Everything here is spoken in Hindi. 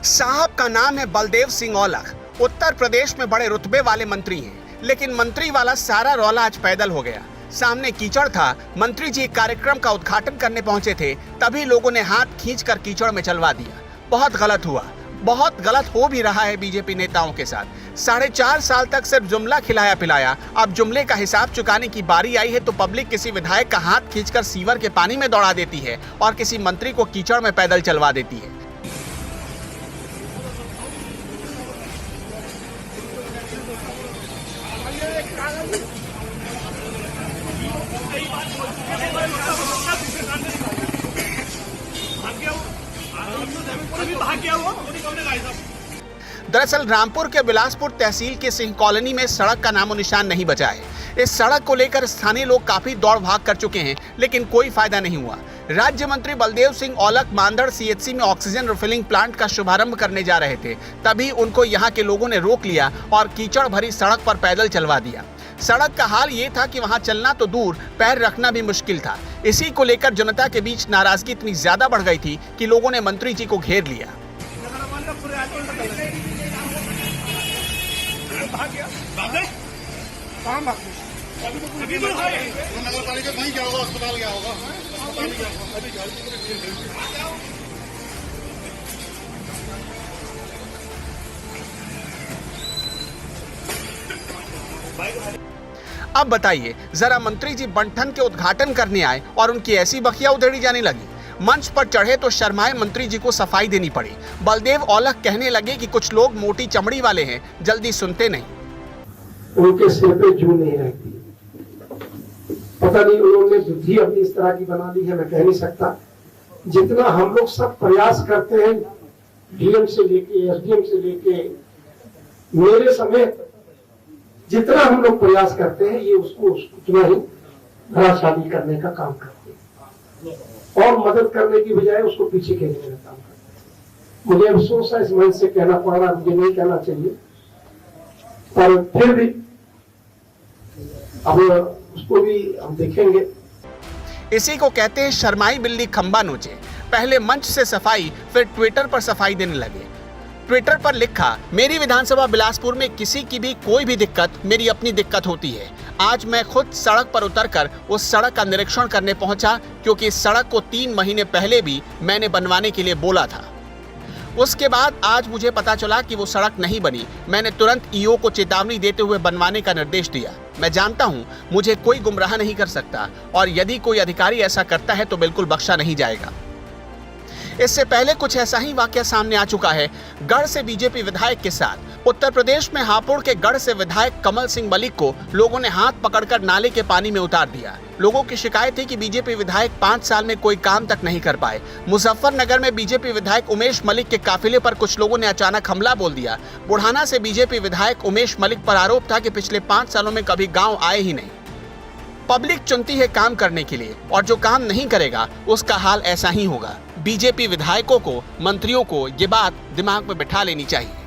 साहब का नाम है बलदेव सिंह औलख। उत्तर प्रदेश में बड़े रुतबे वाले मंत्री हैं, लेकिन मंत्री वाला सारा रौला आज पैदल हो गया। सामने कीचड़ था, मंत्री जी कार्यक्रम का उद्घाटन करने पहुंचे थे, तभी लोगों ने हाथ खींचकर कीचड़ में चलवा दिया। बहुत गलत हुआ, बहुत गलत हो भी रहा है बीजेपी नेताओं के साथ। 4.5 साल तक सिर्फ जुमला खिलाया पिलाया, अब जुमले का हिसाब चुकाने की बारी आई है तो पब्लिक किसी विधायक का हाथ खींचकर सीवर के पानी में दौड़ा देती है और किसी मंत्री को कीचड़ में पैदल चलवा देती है। दरअसल रामपुर के बिलासपुर तहसील के सिंह कॉलोनी में सड़क का नामो निशान नहीं बचा है। इस सड़क को लेकर स्थानीय लोग काफी दौड़ भाग कर चुके हैं, लेकिन कोई फायदा नहीं हुआ। राज्य मंत्री बलदेव सिंह औलख मांदड़ सीएचसी में ऑक्सीजन रिफिलिंग प्लांट का शुभारंभ करने जा रहे थे, तभी उनको यहाँ के लोगों ने रोक लिया और कीचड़ भरी सड़क पर पैदल चलवा दिया। सड़क का हाल ये था कि वहाँ चलना तो दूर, पैर रखना भी मुश्किल था। इसी को लेकर जनता के बीच नाराजगी इतनी ज्यादा बढ़ गई थी कि लोगों ने मंत्री जी को घेर लिया। नगर पालिका कहीं गया होगा, अस्पताल गया होगा। अब बताइए जरा, मंत्री जी बंठन के उद्घाटन करने आए और उनकी ऐसी बखिया उधेड़ी जाने लगी। मंच पर चढ़े तो शर्माए मंत्री जी को सफाई देनी पड़ी। बलदेव औलख कहने लगे कि कुछ लोग मोटी चमड़ी वाले हैं, जल्दी सुनते नहीं। उनके सिर पे जू नहीं रहती, पता नहीं उन्होंने बुद्धि अपनी इस तरह की बना ली है, मैं कह नहीं सकता। जितना हम लोग सब प्रयास करते हैं, डीएम से लेके एसडीएम से लेके मेरे समेत जितना हम लोग प्रयास करते हैं, ये उसको उतना ही धराशायी करने का काम करते हैं और मदद करने की बजाय उसको पीछे खींचने का काम करते हैं। मुझे अफसोस है, इस मंच से कहना पड़ रहा, मुझे नहीं कहना चाहिए, पर फिर भी अब उसको भी हम देखेंगे। इसी को कहते हैं शर्माई बिल्ली खंबा नोचे। पहले मंच से सफाई, फिर ट्विटर पर सफाई देने लगे। ट्विटर पर लिखा, मेरी विधानसभा बिलासपुर में किसी की भी कोई भी दिक्कत मेरी अपनी दिक्कत होती है। आज मैं खुद सड़क पर उतरकर उस सड़क का निरीक्षण करने पहुंचा, क्योंकि इस सड़क को 3 महीने पहले भी मैंने बनवाने के लिए बोला था। उसके बाद आज मुझे पता चला कि वो सड़क नहीं बनी। मैंने तुरंत ईओ को चेतावनी देते हुए बनवाने का निर्देश दिया। मैं जानता हूं मुझे कोई गुमराह नहीं कर सकता, और यदि कोई अधिकारी ऐसा करता है तो बिल्कुल बख्शा नहीं जाएगा। इससे पहले कुछ ऐसा ही वाकया सामने आ चुका है गढ़ से बीजेपी विधायक के साथ। उत्तर प्रदेश में हापुड़ के गढ़ से विधायक कमल सिंह मलिक को लोगों ने हाथ पकड़कर नाले के पानी में उतार दिया। लोगों की शिकायत थी कि बीजेपी विधायक 5 साल में कोई काम तक नहीं कर पाए। मुजफ्फरनगर में बीजेपी विधायक उमेश मलिक के काफिले पर कुछ लोगों ने अचानक हमला बोल दिया। बुढ़ाना से बीजेपी विधायक उमेश मलिक पर आरोप था कि पिछले 5 सालों में कभी गाँव आए ही नहीं। पब्लिक चुनती है काम करने के लिए, और जो काम नहीं करेगा उसका हाल ऐसा ही होगा। बीजेपी विधायकों को, मंत्रियों को ये बात दिमाग में बिठा लेनी चाहिए।